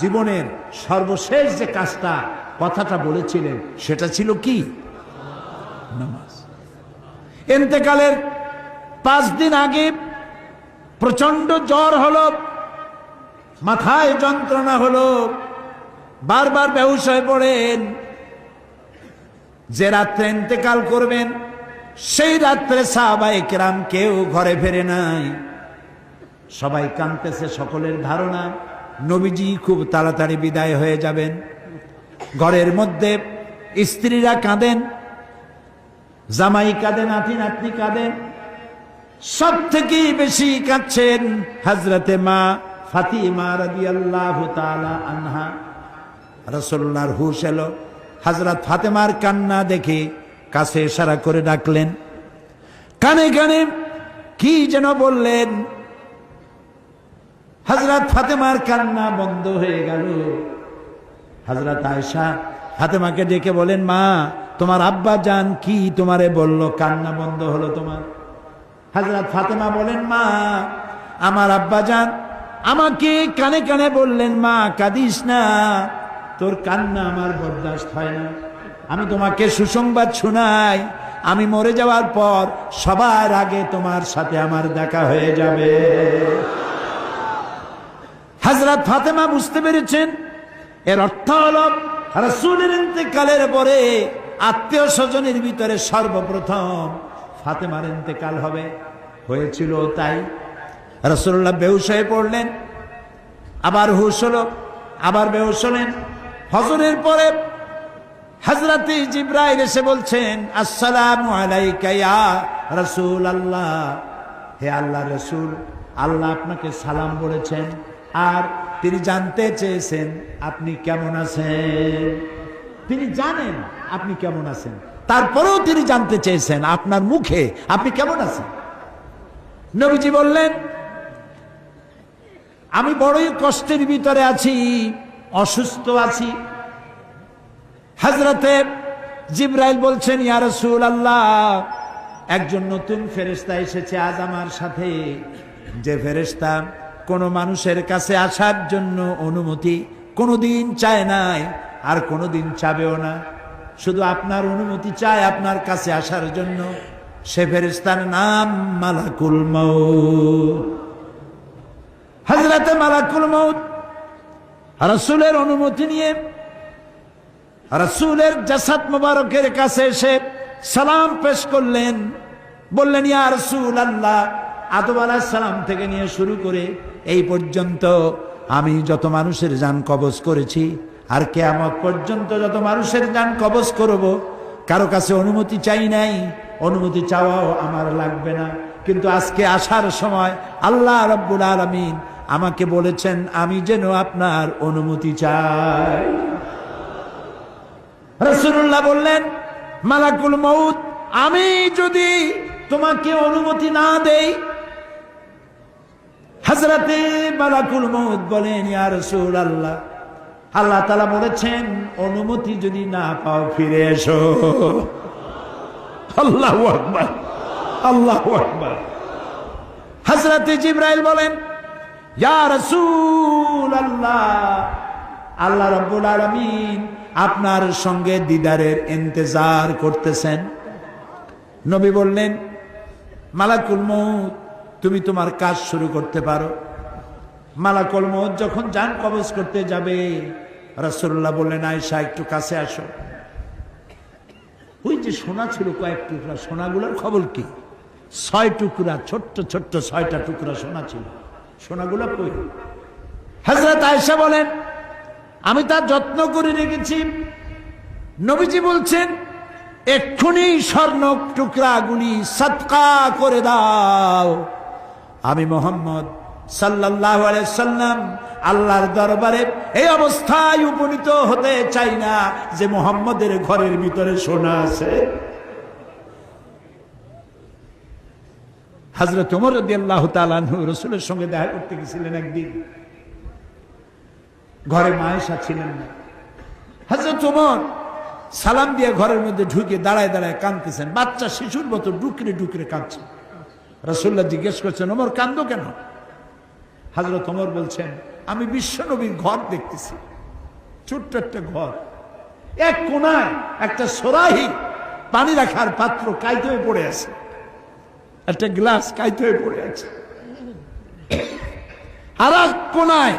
জীবনের সর্বশেষ যে কাজটা কথাটা বলেছিলেন সেটা ছিল কি? নামাজ। ইন্তেকালের 5 দিন আগে প্রচন্ড জ্বর হলো, মাথায় যন্ত্রণা হলো, বারবার বেহুশ হয়ে পড়েন। যে রাত্রে ইন্তেকাল করবেন সেই রাত্রে সাহাবায়ে কেরাম কেউ ঘরে ফেরে নাই, সবাই কাঁদতেছে। সকলের ধারণা নবীজি খুব তাড়াতাড়ি বিদায় হয়ে যাবেন। ঘরের মধ্যে স্ত্রীরা কাঁদেন, জামাই কাঁদেন, নাতি নাতনি কাঁদেন। সব থেকে বেশি কাঁদছেন হযরতে মা ফাতিমা রাদিয়াল্লাহু তাআলা আনহা। রাসূলুল্লাহর হুশ এলো, হযরত ফাতেমার কান্না দেখে কাছে ইশারা করে ডাকলেন, কানে কানে কি যেন বললেন। হযরত ফাতেমার কান্না বন্ধ হয়ে গেল। হযরত আয়েশা ফাতেমাকে ডেকে বলেন, মা তোমার আব্বা জান কি তোমারে বলল, কান্না বন্ধ হলো তোমার? হযরত ফাতেমা বলেন, মা আমার আব্বা জান আমাকে কানে কানে বললেন, মা কাঁদিস না, তোর কান্না আমার বরদাস্ত হয় না। আমি তোমাকে সুসংবাদ শোনাই, আমি মরে যাওয়ার পর সবার আগে তোমার সাথে আমার দেখা হয়ে যাবে। হযরত ফাতেমা বুঝতে পেরেছেন এর অর্থ হলো রাসূলের ইন্তেকালের পরে আত্মীয় স্বজনের ভিতরে সর্বপ্রথম ফাতেমার ইন্তেকাল হবে। হয়েছিল তাই। রাসূলুল্লাহ বেহুশ হয়ে পড়লেন, আবার হুশ হলো, আবার বেহুশ হলেন। হজরের পরে হযরতে জিবরাইল এসে বলছেন, আসসালামু আলাইকা ইয়া রাসূলুল্লাহ, হে আল্লাহর রাসূল, আল্লাহ আপনাকে সালাম বলেছেন আর তিনি জানতে চেয়েছেন আপনি কেমন আছেন। তিনি জানেন আপনি কেমন আছেন, তারপরেও তিনি জানতে চেয়েছেন আপনার মুখে আপনি কেমন আছেন। নবীজি বললেন, আমি বড়ই কষ্টের ভিতরে আছি, অসুস্থ আছি। হযরতে জিবরাইল বলছেন, ইয়া রাসূলুল্লাহ, একজন নতুন ফেরেশতা এসেছে আজ আমার সাথে, যে ফেরেশতা কোনো মানুষের কাছে আসার জন্য অনুমতি কোনোদিন চায় নাই আর কোনোদিন চাবেও না, শুধু আপনার অনুমতি চায় আপনার কাছে আসার জন্য। সে ফেরেশতার নাম মালাকুল মউত। হযরতে মালাকুল মউত রাসূলের অনুমতি নিয়ে রাসূলের জাসাদ মুবারকের কাছে এসে সালাম পেশ করলেন। বললেন, ইয়া রাসূলুল্লাহ, আদম আলাইহিস সালাম থেকে নিয়ে শুরু করে এই পর্যন্ত আমি যত মানুষের জান কবজ করেছি আর কিয়ামত পর্যন্ত যত মানুষের জান কবজ করব, কারো কাছে অনুমতি চাই নাই, অনুমতি চাওয়াও আমার লাগবে না। কিন্তু আজকে আসার সময় আল্লাহ রাব্বুল আলামিন আমাকে বলেছেন আমি যেন আপনার অনুমতি চাই। রাসূলুল্লাহ বললেন, মালাকুল মউত, আমি যদি তোমাকে অনুমতি না দেই? হযরতে মালাকুল মউত বলেন, ইয়া রাসূলুল্লাহ, আল্লাহ তাআলা বলেছেন অনুমতি যদি না পাও ফিরে এসো। আল্লাহু আকবার, আল্লাহু আকবার। হযরতে জিবরাইল বলেন, ইয়া রাসূলুল্লাহ, আল্লাহ রাব্বুল আলামিন আপনার সঙ্গে দিদারের ইন্তজার করতেছেন। নবী বললেন, মালাকুল মউত, তুমি তোমার কাজ শুরু করতে পারো। মালাকুল মউত যখন জান কবজ করতে যাবে, রাসূলুল্লাহ বললেন, আয়েশা একটু কাছে আসো। ওই যে সোনা ছিল কয়েক টুকরা, সোনাগুলোর খবর কি? 6 টুকরা, ছোট্ট ছোট্ট 6টা টুকরা সোনা ছিল, সোনাগুলো কই? হযরত আয়েশা বলেন, আমি তার যত্ন করে রেখেছি। নবীজি বলছেন, এক্ষুনি স্বর্ণ টুকরাগুলি সদকা করে দাও। আমি মুহাম্মদ সাল্লাল্লাহু আলাইহি সাল্লাম আল্লাহর দরবারে এই অবস্থায় উপনীত হতে চাই না যে মুহাম্মদের ঘরের ভিতরে সোনা আছে। হযরত ওমর রাদিয়াল্লাহু তাআলা আনহু রাসূলের সঙ্গে দেখা করতে গেছিলেন একদিন। ঘরে মা আয়েশা ছিলেন না। হযরত ওমর সালাম দিয়ে ঘরের মধ্যে ঢুকে দাঁড়ায় দাঁড়ায় কাঁদতেছেন, বাচ্চা শিশুর মতো ডুকরে ডুকরে কাঁদছে। রাসূলুল্লাহ জিজ্ঞেস করছেন, ওমর কান্দো কেন? হযরত ওমর বলছেন, আমি বিশ্ব নবীর ঘর দেখতেছি, ছোট্ট একটা ঘর, এক কোনায় একটা সরাহি পানি রাখার পাত্র কাইতে হয়ে পড়ে আছে, একটা গ্লাস কাইতে হয়ে পড়ে আছে। আর এক কোনায়